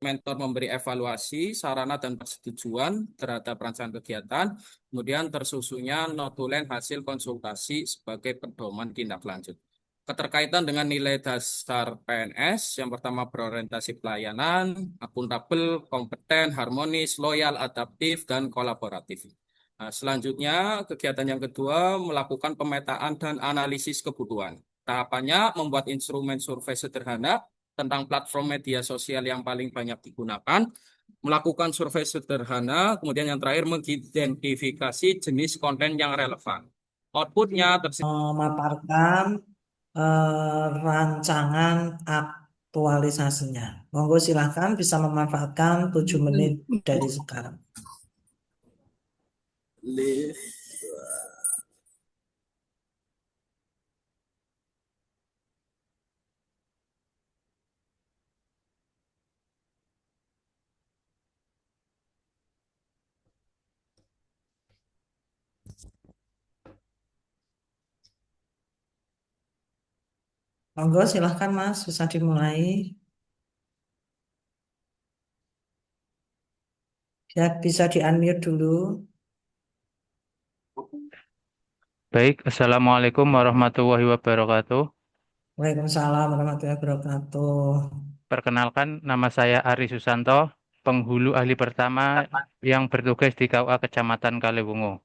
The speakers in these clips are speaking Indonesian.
mentor memberi evaluasi, sarana dan persetujuan terhadap rancangan kegiatan, kemudian tersusunnya notulen hasil konsultasi sebagai pedoman tindak lanjut. Keterkaitan dengan nilai dasar PNS, yang pertama berorientasi pelayanan, akuntabel, kompeten, harmonis, loyal, adaptif, dan kolaboratif. Nah, selanjutnya, kegiatan yang kedua melakukan pemetaan dan analisis kebutuhan. Tahapannya membuat instrumen survei sederhana tentang platform media sosial yang paling banyak digunakan, melakukan survei sederhana, kemudian yang terakhir mengidentifikasi jenis konten yang relevan. Outputnya Memaparkan rancangan aktualisasinya. Monggo silahkan bisa memanfaatkan 7 menit dari sekarang. Monggo silahkan Mas, bisa dimulai. Ya, bisa di-unmute dulu. Baik, Assalamualaikum warahmatullahi wabarakatuh. Waalaikumsalam warahmatullahi wabarakatuh. Perkenalkan, nama saya Ari Susanto, penghulu ahli pertama yang bertugas di KUA Kecamatan Kaliwungu.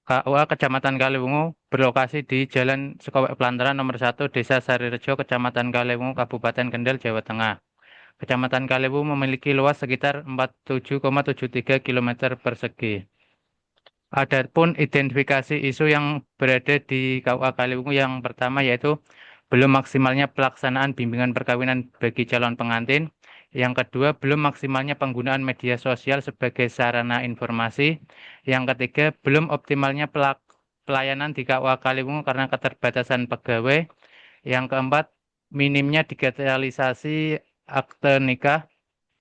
KUA Kecamatan Kaliwungu berlokasi di Jalan Sekowek Pelantara nomor 1, Desa Sarirejo, Kecamatan Kaliwungu, Kabupaten Kendal, Jawa Tengah. Kecamatan Kaliwungu memiliki luas sekitar 47,73 km persegi. Adapun identifikasi isu yang berada di KUA Kaliwungu yang pertama yaitu belum maksimalnya pelaksanaan bimbingan perkawinan bagi calon pengantin. Yang kedua, belum maksimalnya penggunaan media sosial sebagai sarana informasi. Yang ketiga, belum optimalnya pelayanan di KUA Kaliwungu karena keterbatasan pegawai. Yang keempat, minimnya digitalisasi akte nikah.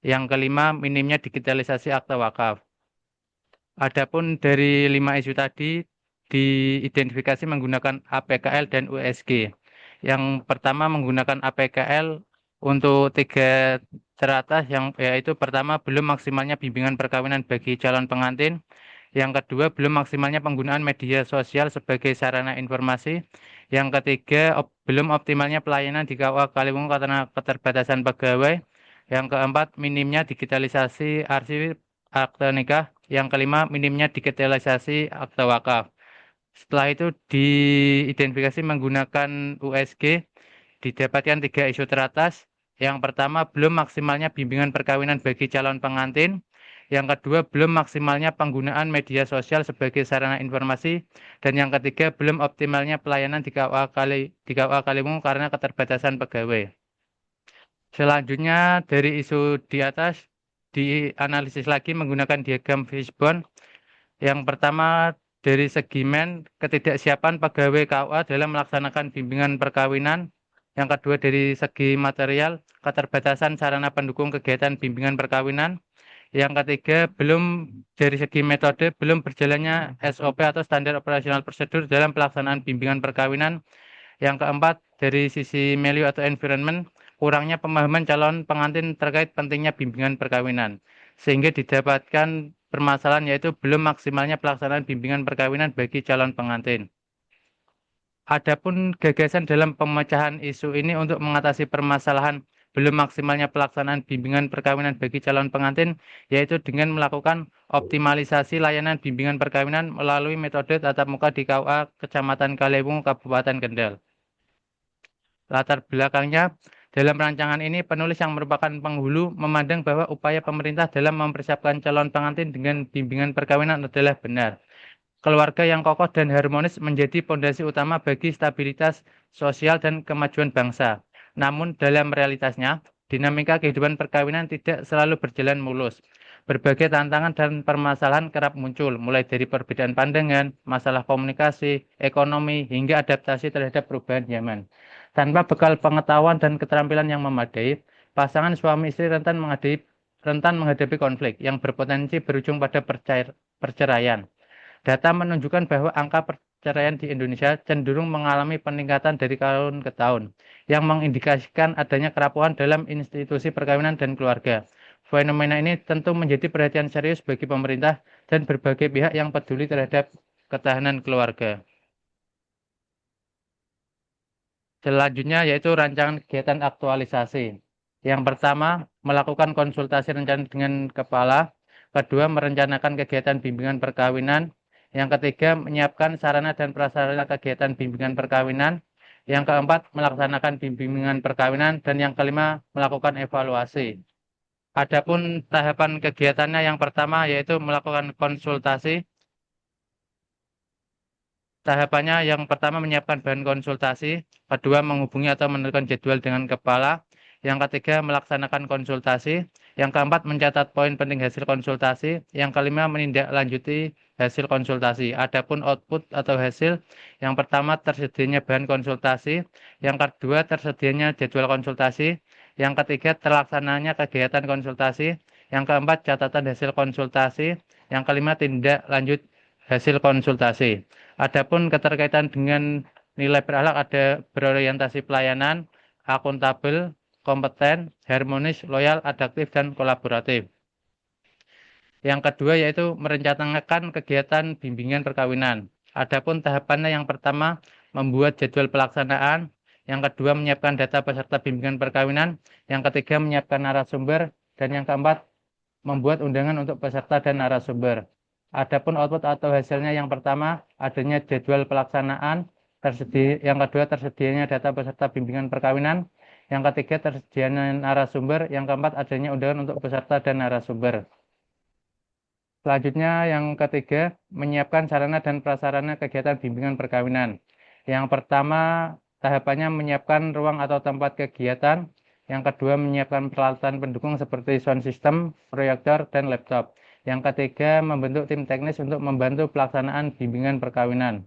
Yang kelima, minimnya digitalisasi akte wakaf. Adapun dari 5 isu tadi diidentifikasi menggunakan APKL dan USG. Yang pertama menggunakan APKL untuk 3 teratas yaitu pertama belum maksimalnya bimbingan perkawinan bagi calon pengantin. Yang kedua belum maksimalnya penggunaan media sosial sebagai sarana informasi. Yang ketiga belum optimalnya pelayanan di KUA Kaliwungu karena keterbatasan pegawai. Yang keempat minimnya digitalisasi arsip akte nikah. Yang kelima, minimnya digitalisasi akte wakaf. Setelah itu diidentifikasi menggunakan USG, didapatkan 3 isu teratas. Yang pertama, belum maksimalnya bimbingan perkawinan bagi calon pengantin. Yang kedua, belum maksimalnya penggunaan media sosial sebagai sarana informasi. Dan yang ketiga, belum optimalnya pelayanan di KUA Kaliwungu karena keterbatasan pegawai. Selanjutnya, dari isu di atas, dianalisis lagi menggunakan diagram fishbone. Yang pertama dari segi ketidaksiapan pegawai KUA dalam melaksanakan bimbingan perkawinan. Yang kedua dari segi material, keterbatasan sarana pendukung kegiatan bimbingan perkawinan. Yang ketiga belum dari segi metode, belum berjalannya SOP atau standar operasional prosedur dalam pelaksanaan bimbingan perkawinan. Yang keempat dari sisi value atau environment, kurangnya pemahaman calon pengantin terkait pentingnya bimbingan perkawinan. Sehingga didapatkan permasalahan yaitu belum maksimalnya pelaksanaan bimbingan perkawinan bagi calon pengantin. Adapun gagasan dalam pemecahan isu ini untuk mengatasi permasalahan belum maksimalnya pelaksanaan bimbingan perkawinan bagi calon pengantin, yaitu dengan melakukan optimalisasi layanan bimbingan perkawinan melalui metode tatap muka di KUA Kecamatan Kaliwungu, Kabupaten Kendal. Latar belakangnya, dalam rancangan ini penulis yang merupakan penghulu memandang bahwa upaya pemerintah dalam mempersiapkan calon pengantin dengan bimbingan perkawinan adalah benar. Keluarga yang kokoh dan harmonis menjadi fondasi utama bagi stabilitas sosial dan kemajuan bangsa. Namun dalam realitasnya, dinamika kehidupan perkawinan tidak selalu berjalan mulus. Berbagai tantangan dan permasalahan kerap muncul, mulai dari perbedaan pandangan, masalah komunikasi, ekonomi, hingga adaptasi terhadap perubahan zaman. Tanpa bekal pengetahuan dan keterampilan yang memadai, pasangan suami istri rentan menghadapi konflik yang berpotensi berujung pada perceraian. Data menunjukkan bahwa angka perceraian di Indonesia cenderung mengalami peningkatan dari tahun ke tahun, yang mengindikasikan adanya kerapuhan dalam institusi perkawinan dan keluarga. Fenomena ini tentu menjadi perhatian serius bagi pemerintah dan berbagai pihak yang peduli terhadap ketahanan keluarga. Selanjutnya yaitu rancangan kegiatan aktualisasi. Yang pertama, melakukan konsultasi rencana dengan kepala. Kedua, merencanakan kegiatan bimbingan perkawinan. Yang ketiga, menyiapkan sarana dan prasarana kegiatan bimbingan perkawinan. Yang keempat, melaksanakan bimbingan perkawinan. Dan yang kelima, melakukan evaluasi. Adapun tahapan kegiatannya yang pertama yaitu melakukan konsultasi. Tahapannya yang pertama menyiapkan bahan konsultasi, kedua menghubungi atau menentukan jadwal dengan kepala, yang ketiga melaksanakan konsultasi, yang keempat mencatat poin penting hasil konsultasi, yang kelima menindaklanjuti hasil konsultasi. Adapun output atau hasil, yang pertama tersedianya bahan konsultasi, yang kedua tersedianya jadwal konsultasi, yang ketiga terlaksananya kegiatan konsultasi, yang keempat catatan hasil konsultasi, yang kelima tindak lanjut hasil konsultasi. Adapun keterkaitan dengan nilai berakhlak ada berorientasi pelayanan, akuntabel, kompeten, harmonis, loyal, adaptif, dan kolaboratif. Yang kedua yaitu merencanakan kegiatan bimbingan perkawinan. Adapun tahapannya yang pertama membuat jadwal pelaksanaan, yang kedua menyiapkan data peserta bimbingan perkawinan, yang ketiga menyiapkan narasumber, dan yang keempat membuat undangan untuk peserta dan narasumber. Adapun output atau hasilnya yang pertama adanya jadwal pelaksanaan, yang kedua tersedianya data peserta bimbingan perkawinan, yang ketiga tersedianya narasumber, yang keempat adanya undangan untuk peserta dan narasumber. Selanjutnya yang ketiga menyiapkan sarana dan prasarana kegiatan bimbingan perkawinan. Yang pertama tahapannya menyiapkan ruang atau tempat kegiatan, yang kedua menyiapkan peralatan pendukung seperti sound system, proyektor, dan laptop. Yang ketiga, membentuk tim teknis untuk membantu pelaksanaan bimbingan perkawinan.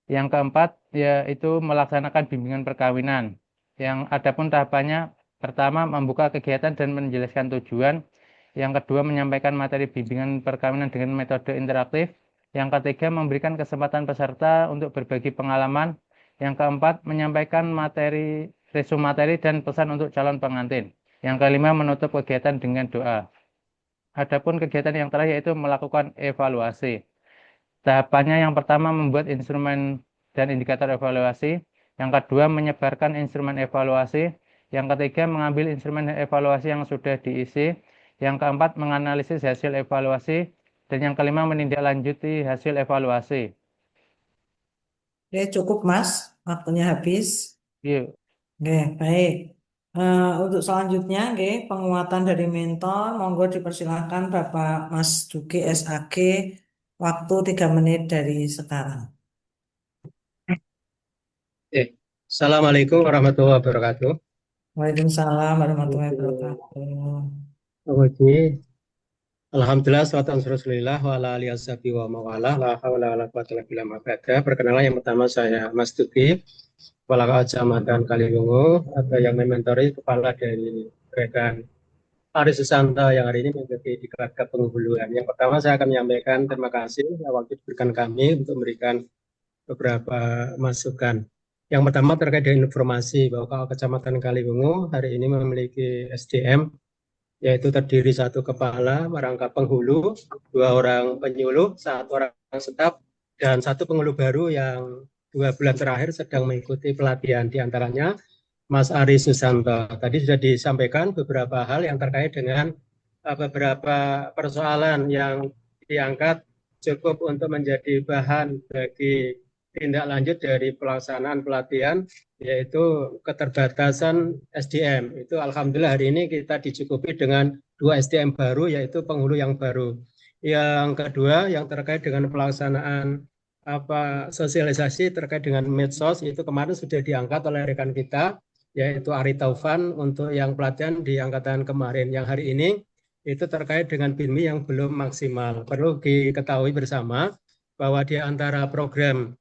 Yang keempat, yaitu melaksanakan bimbingan perkawinan. Yang adapun tahapannya, pertama, membuka kegiatan dan menjelaskan tujuan. Yang kedua, menyampaikan materi bimbingan perkawinan dengan metode interaktif. Yang ketiga, memberikan kesempatan peserta untuk berbagi pengalaman. Yang keempat, menyampaikan resume materi dan pesan untuk calon pengantin. Yang kelima, menutup kegiatan dengan doa. Adapun kegiatan yang terakhir yaitu melakukan evaluasi. Tahapannya yang pertama membuat instrumen dan indikator evaluasi. Yang kedua menyebarkan instrumen evaluasi. Yang ketiga mengambil instrumen evaluasi yang sudah diisi. Yang keempat menganalisis hasil evaluasi. Dan yang kelima menindaklanjuti hasil evaluasi. Oke, cukup Mas, waktunya habis. Iya. Oke, baik. Untuk selanjutnya, oke, penguatan dari mentor, monggo dipersilahkan Bapak Mas Duki SAG, waktu 3 menit dari sekarang. Assalamualaikum warahmatullahi wabarakatuh. Waalaikumsalam warahmatullahi wabarakatuh. Oke. Alhamdulillah, salatu Rasulillah wa ala alihi washabihi wa mawala la haula wala quwwata illa billah. Perkenalan yang pertama saya Mas Duki, Kepala Kecamatan Kaliwungu, atau yang mementori kepala dari Gerakan Aris Susanto yang hari ini menjadi di Kerangka Penghuluan. Yang pertama saya akan menyampaikan terima kasih waktu diberikan kami untuk memberikan beberapa masukan. Yang pertama terkait dengan informasi bahwa Kecamatan Kaliwungu hari ini memiliki SDM yaitu terdiri 1 kepala merangkap penghulu, 2 orang penyuluh, 1 orang staf, dan 1 penghulu baru yang 2 bulan terakhir sedang mengikuti pelatihan, diantaranya Mas Aris Susanto. Tadi sudah disampaikan beberapa hal yang terkait dengan beberapa persoalan yang diangkat cukup untuk menjadi bahan bagi tindak lanjut dari pelaksanaan pelatihan, yaitu keterbatasan SDM. Itu alhamdulillah hari ini kita dicukupi dengan 2 SDM baru, yaitu penghulu yang baru. Yang kedua yang terkait dengan pelaksanaan sosialisasi terkait dengan medsos, itu kemarin sudah diangkat oleh rekan kita, yaitu Ari Taufan untuk yang pelatihan di angkatan kemarin. Yang hari ini itu terkait dengan BINMI yang belum maksimal. Perlu diketahui bersama bahwa di antara program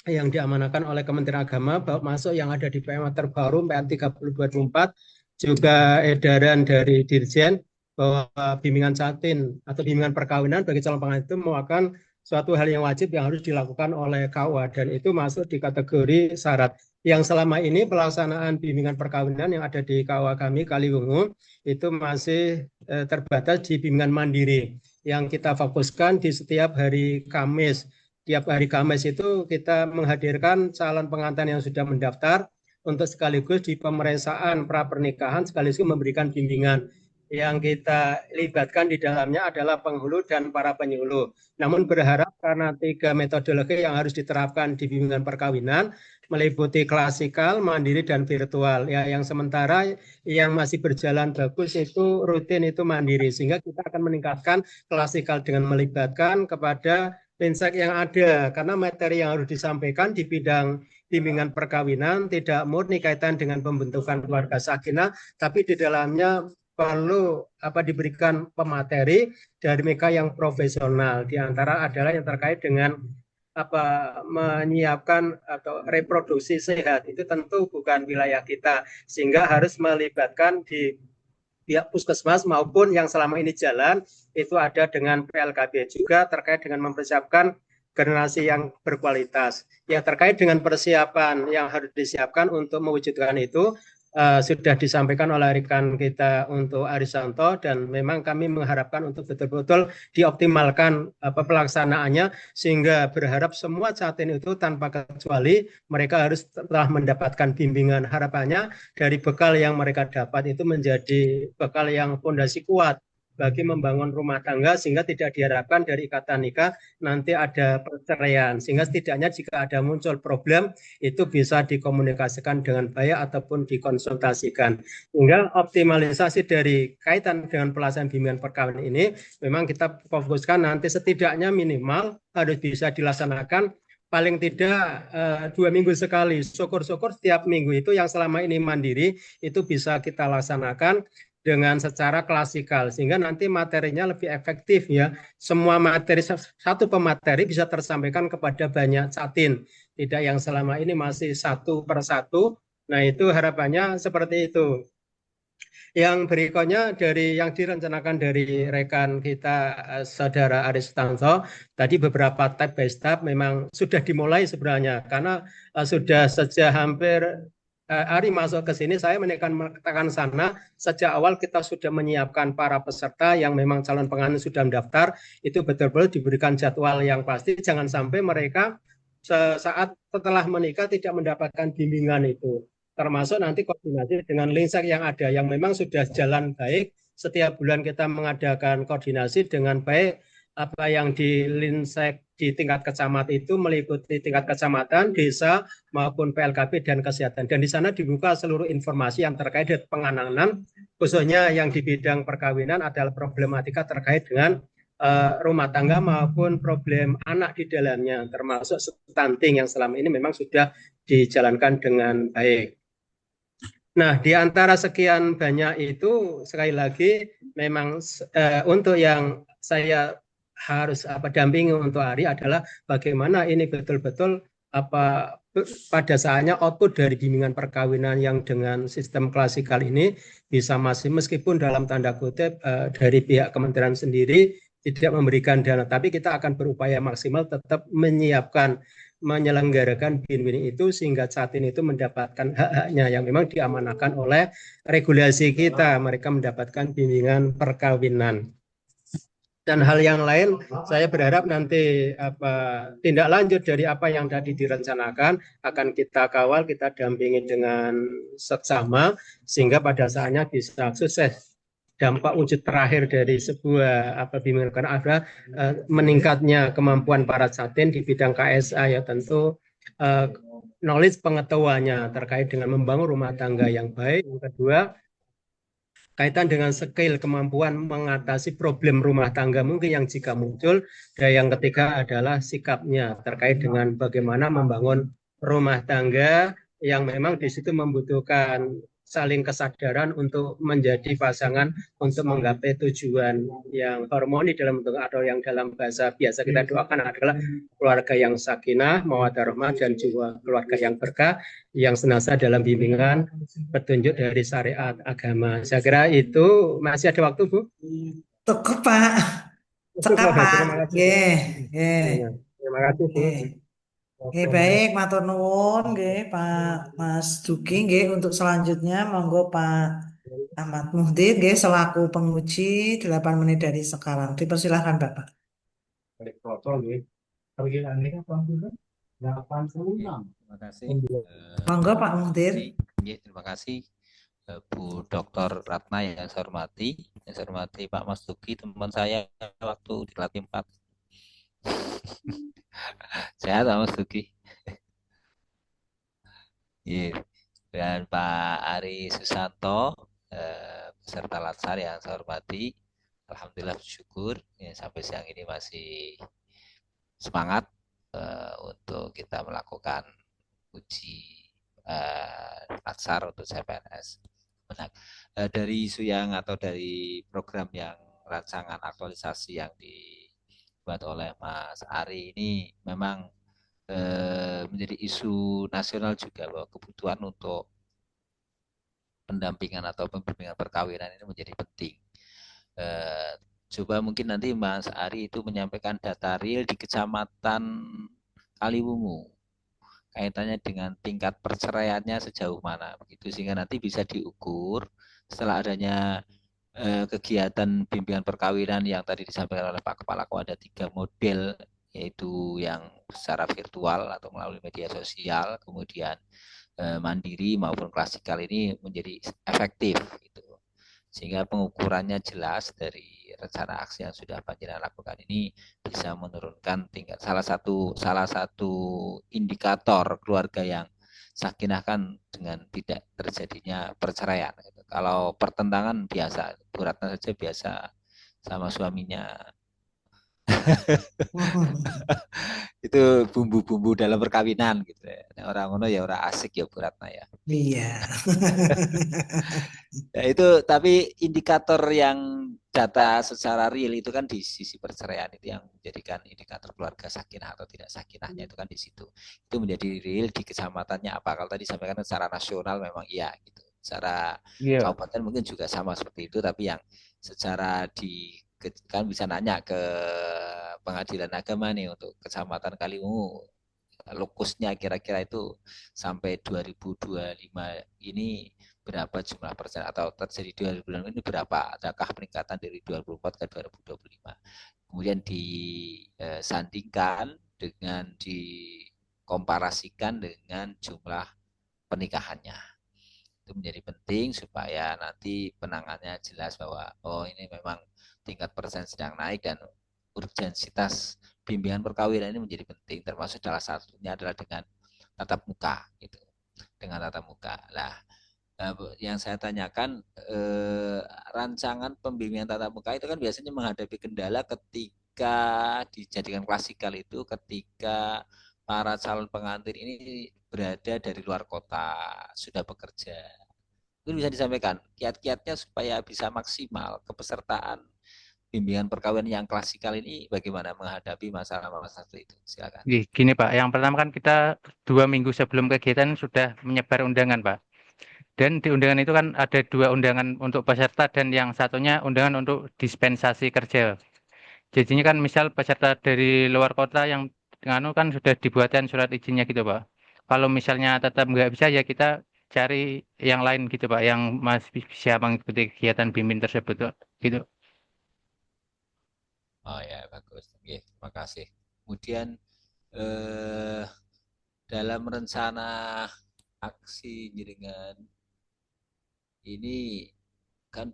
yang diamanahkan oleh Kementerian Agama bahwa masuk yang ada di PMA terbaru PN 30/2024, juga edaran dari Dirjen bahwa bimbingan satin atau bimbingan perkawinan bagi calon pengantin itu merupakan suatu hal yang wajib yang harus dilakukan oleh KUA dan itu masuk di kategori syarat. Yang selama ini pelaksanaan bimbingan perkawinan yang ada di KUA kami Kaliwungu itu masih terbatas di bimbingan mandiri yang kita fokuskan di setiap hari Kamis. Tiap hari Kamis itu kita menghadirkan calon pengantin yang sudah mendaftar untuk sekaligus di pemeriksaan pra-pernikahan sekaligus memberikan bimbingan. Yang kita libatkan di dalamnya adalah penghulu dan para penyuluh. Namun berharap karena 3 metodologi yang harus diterapkan di bimbingan perkawinan meliputi klasikal, mandiri, dan virtual. Ya, yang sementara yang masih berjalan bagus itu rutin itu mandiri. Sehingga kita akan meningkatkan klasikal dengan melibatkan kepada linsek yang ada. Karena materi yang harus disampaikan di bidang bimbingan perkawinan tidak murni kaitan dengan pembentukan keluarga sakinah, tapi di dalamnya perlu diberikan pemateri dari mereka yang profesional. Di antara adalah yang terkait dengan menyiapkan atau reproduksi sehat. Itu tentu bukan wilayah kita, sehingga harus melibatkan di pihak puskesmas maupun yang selama ini jalan itu ada dengan PLKB juga terkait dengan mempersiapkan generasi yang berkualitas. Ya, terkait dengan persiapan yang harus disiapkan untuk mewujudkan itu sudah disampaikan oleh rekan kita untuk Arisanto dan memang kami mengharapkan untuk betul-betul dioptimalkan pelaksanaannya sehingga berharap semua catin itu tanpa kecuali mereka harus telah mendapatkan bimbingan. Harapannya dari bekal yang mereka dapat itu menjadi bekal yang fondasi kuat bagi membangun rumah tangga sehingga tidak diharapkan dari ikatan nikah nanti ada perceraian, sehingga setidaknya jika ada muncul problem itu bisa dikomunikasikan dengan baik ataupun dikonsultasikan. Sehingga optimalisasi dari kaitan dengan pelaksanaan bimbingan perkawinan ini memang kita fokuskan nanti setidaknya minimal harus bisa dilaksanakan paling tidak 2 minggu sekali. Syukur-syukur setiap minggu itu yang selama ini mandiri itu bisa kita laksanakan dengan secara klasikal sehingga nanti materinya lebih efektif ya. Semua materi satu pemateri bisa tersampaikan kepada banyak catin, tidak yang selama ini masih satu per satu. Nah, itu harapannya seperti itu. Yang berikutnya dari yang direncanakan dari rekan kita Saudara Aristanto, tadi beberapa step by step memang sudah dimulai sebenarnya karena sudah sejak hampir Ari masuk ke sini, saya menekan sana sejak awal kita sudah menyiapkan para peserta yang memang calon pengantin sudah mendaftar, itu betul-betul diberikan jadwal yang pasti, jangan sampai mereka saat setelah menikah tidak mendapatkan bimbingan itu. Termasuk nanti koordinasi dengan linsek yang ada, yang memang sudah jalan baik, setiap bulan kita mengadakan koordinasi dengan baik, apa yang di linsek di tingkat kecamatan itu meliputi tingkat kecamatan, desa maupun PLKB dan kesehatan. Dan di sana dibuka seluruh informasi yang terkait dengan penanganan, khususnya yang di bidang perkawinan adalah problematika terkait dengan rumah tangga maupun problem anak di dalamnya, termasuk stunting yang selama ini memang sudah dijalankan dengan baik. Nah, di antara sekian banyak itu sekali lagi memang untuk yang saya harus dampingi untuk Ari adalah bagaimana ini betul-betul pada saatnya output dari bimbingan perkawinan yang dengan sistem klasikal ini bisa masih meskipun dalam tanda kutip dari pihak kementerian sendiri tidak memberikan dana, tapi kita akan berupaya maksimal tetap menyelenggarakan bimbingan itu sehingga catin itu mendapatkan hak-haknya yang memang diamanahkan oleh regulasi kita, mereka mendapatkan bimbingan perkawinan. Dan hal yang lain, saya berharap nanti tindak lanjut dari apa yang tadi direncanakan akan kita kawal, kita dampingi dengan seksama sehingga pada saatnya bisa sukses. Dampak wujud terakhir dari sebuah bimbingan ada meningkatnya kemampuan para catin di bidang KSA ya tentu knowledge pengetahuannya terkait dengan membangun rumah tangga yang baik. Yang kedua, kaitan dengan skill kemampuan mengatasi problem rumah tangga mungkin yang jika muncul. Dan yang ketiga adalah sikapnya terkait dengan bagaimana membangun rumah tangga yang memang di situ membutuhkan saling kesadaran untuk menjadi pasangan untuk menggapai tujuan yang harmoni dalam bentuk atau yang dalam bahasa biasa kita doakan adalah keluarga yang sakinah, mawaddah rahmah dan juga keluarga yang berkah yang senantiasa dalam bimbingan petunjuk dari syariat agama. Saya kira itu masih ada waktu, Bu? Cukup, Pak. Sekapat, Terima kasih. nggih, nggih, Iya, terima kasih Bu. nggih. Nggih, Oke. baik, matur nuwun nggih Pak Mas Duki nggih untuk selanjutnya monggo Pak Ahmad Muhdin nggih selaku penguji 8 menit dari sekarang. Dipersilahkan Bapak. Balik foto nggih. Panggilannya apa dulu? 86. Terima kasih. Monggo Pak Muhdin. Terima kasih Bu Dr. Ratna yang saya hormati Pak Mas Duki, teman saya waktu di Latih 4. Sehat Pak Mas Duki. Iya. Dan Pak Ari Susanto, peserta Latsar yang saya hormati. Alhamdulillah bersyukur ya, sampai siang ini masih semangat untuk kita melakukan uji Latsar untuk CPNS. Benar. Dari isu yang atau dari program yang rancangan aktualisasi yang dibuat oleh Mas Ari ini memang menjadi isu nasional juga, bahwa kebutuhan untuk pendampingan atau pembimbingan perkawinan ini menjadi penting. Coba mungkin nanti Mas Ari itu menyampaikan data real di Kecamatan Kaliwungu kaitannya dengan tingkat perceraiannya sejauh mana begitu, sehingga nanti bisa diukur setelah adanya kegiatan bimbingan perkawinan yang tadi disampaikan oleh Pak Kepala Kok, ada 3 model, yaitu yang secara virtual atau melalui media sosial, kemudian mandiri maupun klasikal, ini menjadi efektif gitu. Sehingga pengukurannya jelas dari rencana aksi yang sudah Panjenengan lakukan ini bisa menurunkan tingkat salah satu indikator keluarga yang sakinah kan dengan tidak terjadinya perceraian. Kalau pertentangan biasa, Bu Ratna saja biasa sama suaminya itu bumbu-bumbu dalam perkawinan gitu ya. Orang ngono ya orang asik ya Bu Ratna ya. Iya. Ya itu, tapi indikator yang data secara real itu kan di sisi perceraian, itu yang menjadikan indikator keluarga sakinah atau tidak sakinahnya itu kan di situ. Itu menjadi real di kecamatannya apa. Kalau tadi sampaikan secara nasional memang iya gitu. Secara kabupaten mungkin juga sama seperti itu, tapi yang secara kan bisa nanya ke pengadilan agama nih untuk kecamatan Kaliwungu, lokusnya kira-kira itu sampai 2025 ini berapa jumlah persen, atau terjadi 2025 ini berapa, adakah peningkatan dari 2024 ke 2025, kemudian disandingkan dengan dikomparasikan dengan jumlah pernikahannya. Itu menjadi penting supaya nanti penanganannya jelas bahwa oh ini memang tingkat persen sedang naik, dan urgensitas bimbingan perkawinan ini menjadi penting, termasuk salah satunya adalah dengan tatap muka gitu, dengan tatap muka. Nah, yang saya tanyakan, rancangan pembimbingan tatap muka itu kan biasanya menghadapi kendala ketika dijadikan klasikal itu, ketika para calon pengantin ini berada dari luar kota, sudah bekerja. Itu bisa disampaikan kiat-kiatnya supaya bisa maksimal kepesertaan bimbingan perkawinan yang klasikal ini, bagaimana menghadapi masalah-masalah itu. Silakan. Gini Pak, yang pertama kan kita 2 minggu sebelum kegiatan sudah menyebar undangan Pak. Dan di undangan itu kan ada 2 undangan untuk peserta dan yang satunya undangan untuk dispensasi kerja. Jadinya kan misal peserta dari luar kota yang nganu kan sudah dibuatkan surat izinnya gitu Pak. Kalau misalnya tetap nggak bisa ya kita cari yang lain gitu Pak, yang masih bisa mengikuti kegiatan bimbing tersebut Pak. Gitu. Oh ya, bagus. Oke, terima kasih. Kemudian dalam rencana aksi jaringan ini kan,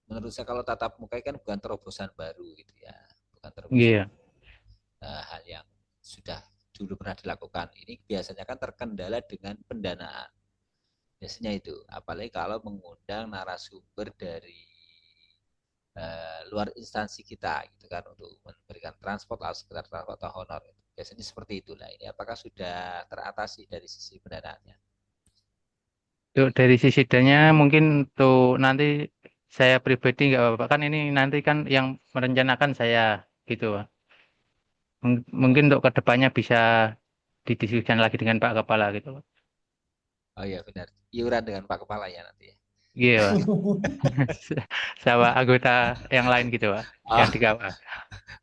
menurut saya kalau tatap muka kan bukan terobosan baru gitu ya, bukan terobosan. Iya. Hal yang sudah dulu pernah dilakukan. Ini biasanya kan terkendala dengan pendanaan. Biasanya itu, apalagi kalau mengundang narasumber dari luar instansi kita gitu kan, untuk memberikan transport atau sekedar transport atau honor. Biasanya seperti itulah. Ini apakah sudah teratasi dari sisi pendanaannya? Tuh, dari sisi dananya mungkin tuh nanti saya pribadi nggak apa-apa kan ini nanti kan yang merencanakan saya gitu Pak. Mungkin untuk kedepannya bisa didiskusikan lagi dengan Pak Kepala gitu Pak. Oh iya benar, iuran dengan Pak Kepala ya nanti ya. Iya, Pak. Sama anggota yang lain gitu, Pak, yang Oh, dikawal.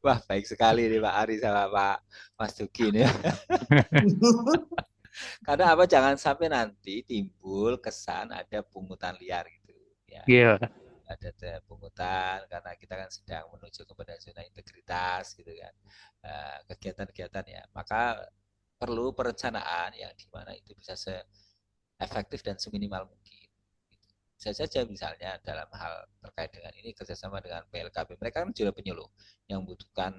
wah baik sekali nih Pak Ari sama Pak Mas Duki nih. Karena apa? Jangan sampai nanti timbul kesan ada pungutan liar gitu. Ya, Iya, Pak. ada pungutan karena kita kan sedang menuju kepada zona integritas gitu kan. Kegiatan-kegiatan ya. Maka perlu perencanaan yang dimana itu bisa seefektif dan seminimal mungkin. Bisa saja misalnya dalam hal terkait dengan ini kerjasama dengan PLKB, mereka kan juga penyuluh yang membutuhkan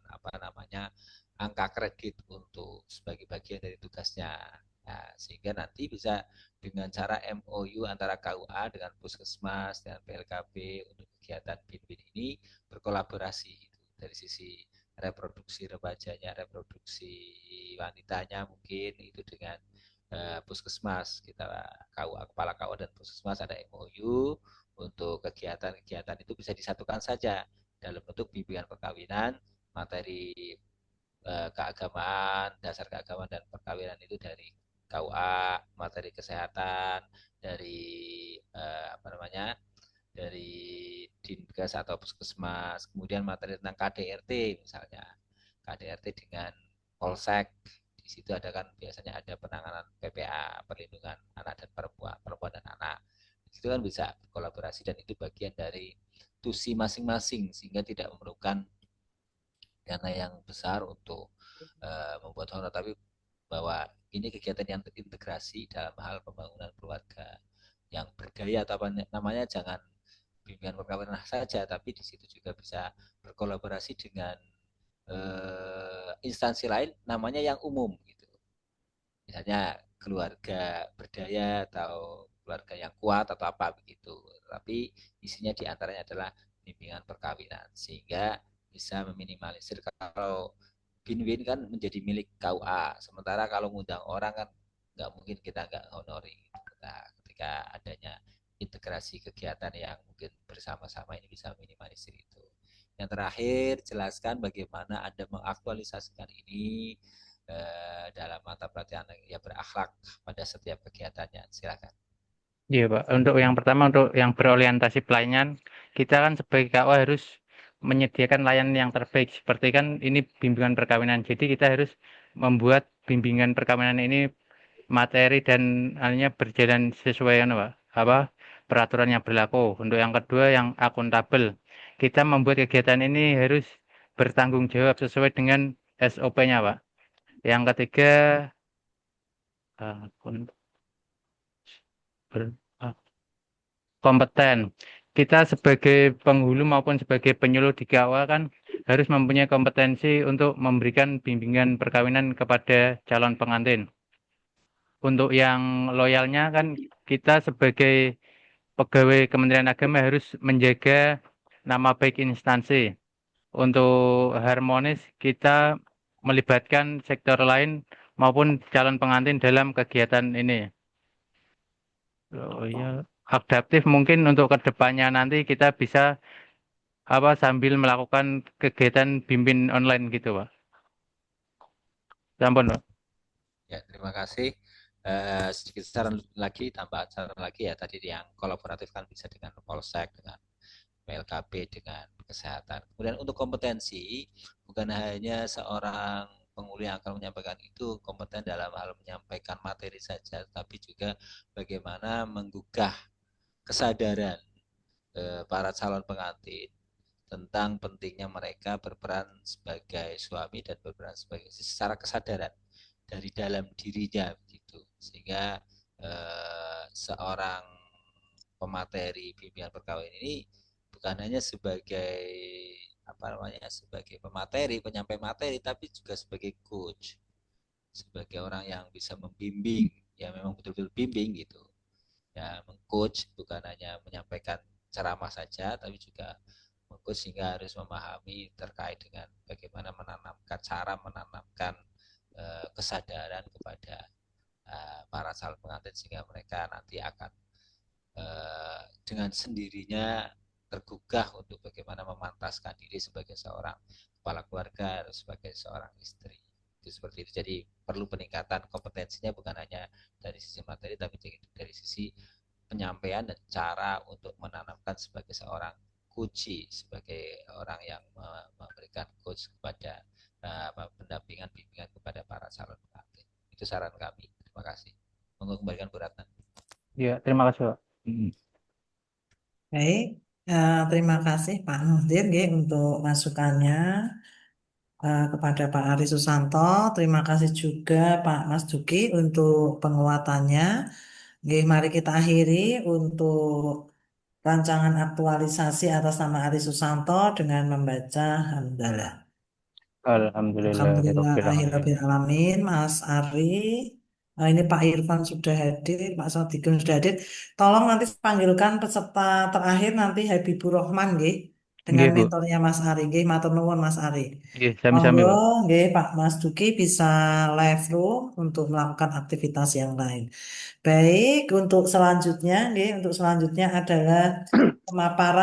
apa namanya angka kredit untuk sebagai bagian dari tugasnya. Nah, sehingga nanti bisa dengan cara MOU antara KUA dengan Puskesmas dengan PLKB untuk kegiatan BIN-BIN ini berkolaborasi gitu. Dari sisi reproduksi remajanya, reproduksi wanitanya mungkin itu dengan Puskesmas kita KUA, kepala KUA dan Puskesmas ada MOU untuk kegiatan-kegiatan itu bisa disatukan saja dalam bentuk bimbingan perkawinan, materi keagamaan, dasar keagamaan dan perkawinan itu dari KUA, materi kesehatan dari apa namanya dari Dinkes atau Puskesmas, kemudian materi tentang KDRT misalnya, KDRT dengan Polsek. Di situ ada kan biasanya ada penanganan PPA, perlindungan anak dan perempuan dan anak. Di situ kan bisa kolaborasi dan itu bagian dari tusi masing-masing sehingga tidak memerlukan dana yang besar untuk membuat honor, tapi bahwa ini kegiatan yang terintegrasi dalam hal pembangunan keluarga yang berdaya atau apa namanya, jangan bimbingan perkawinan saja, tapi di situ juga bisa berkolaborasi dengan instansi lain namanya yang umum gitu. Misalnya keluarga berdaya atau keluarga yang kuat atau apa begitu. Tapi isinya diantaranya adalah bimbingan perkawinan sehingga bisa meminimalisir kalau win-win kan menjadi milik KUA. Sementara kalau ngundang orang kan nggak mungkin kita nggak honoring. Nah, ketika adanya integrasi kegiatan yang mungkin bersama-sama ini bisa minimalisir itu. Yang terakhir, jelaskan bagaimana Anda mengaktualisasikan ini dalam mata pelajaran yang berakhlak pada setiap kegiatannya. Silakan. Iya, Pak. Untuk yang pertama, untuk yang berorientasi pelayanan, kita kan sebagai KUA harus menyediakan layanan yang terbaik. Seperti kan ini bimbingan perkawinan. Jadi kita harus membuat bimbingan perkawinan ini materi dan halnya berjalan sesuai Pak, apa peraturan yang berlaku. Untuk yang kedua, yang akuntabel. Kita membuat kegiatan ini harus bertanggung jawab sesuai dengan SOP-nya, Pak. Yang ketiga, akun- ber- ah, kompeten. Kita sebagai penghulu maupun sebagai penyuluh di KUA kan harus mempunyai kompetensi untuk memberikan bimbingan perkawinan kepada calon pengantin. Untuk yang loyalnya kan kita sebagai pegawai Kementerian Agama harus menjaga nama baik instansi. Untuk harmonis kita melibatkan sektor lain maupun calon pengantin dalam kegiatan ini. Loyal, adaptif mungkin untuk kedepannya nanti kita bisa apa sambil melakukan kegiatan bimbing online gitu, Pak. Sampun, Pak. Ya, terima kasih. Sedikit saran lagi, tambahan saran lagi ya, tadi yang kolaboratif kan bisa dengan Polsek, dengan PLKB, dengan kesehatan. Kemudian untuk kompetensi, bukan hanya seorang penghulu yang akan menyampaikan itu kompeten dalam hal menyampaikan materi saja, tapi juga bagaimana menggugah kesadaran para calon pengantin tentang pentingnya mereka berperan sebagai suami dan berperan sebagai secara kesadaran dari dalam dirinya begitu, sehingga seorang pemateri bimbingan perkawinan ini bukan hanya sebagai apa namanya sebagai pemateri penyampai materi, tapi juga sebagai coach, sebagai orang yang bisa membimbing, ya memang betul-betul bimbing gitu ya, mengcoach bukan hanya menyampaikan ceramah saja, tapi juga mengcoach sehingga harus memahami terkait dengan bagaimana menanamkan kesadaran kepada para calon pengantin sehingga mereka nanti akan dengan sendirinya tergugah untuk bagaimana memantaskan diri sebagai seorang kepala keluarga atau sebagai seorang istri. itu seperti itu. Jadi perlu peningkatan kompetensinya bukan hanya dari sisi materi tapi dari sisi penyampaian dan cara untuk menanamkan sebagai seorang coach, sebagai orang yang memberikan coach kepada pendampingan bimbingan kepada para calon pelatih. Itu saran kami. Terima kasih. Monggo kembalikan Bu Ratna. Ya, terima kasih, Pak. Baik, terima kasih Pak Nurdir nggih untuk masukannya kepada Pak Ari Susanto. Terima kasih juga Pak Mas Duki untuk penguatannya. Nggih, mari kita akhiri untuk rancangan aktualisasi atas nama Ari Susanto dengan membaca hamdalah. Alhamdulillah Alhamdulillahirobbilalamin. alamin. Mas Ari, ini Pak Irfan sudah hadir, Pak Sadikin sudah hadir. Tolong nanti panggilkan peserta terakhir nanti Habibur Rahman, nggih, dengan Nggih, Bu. mentornya Mas Ari, nggih, matur nuwun Mas Ari. Nggih, sami-sami, Monggo, Pak. nggih, Pak Mas Duki bisa live room untuk melakukan aktivitas yang lain. Baik, untuk selanjutnya, nggih, untuk selanjutnya adalah pemaparan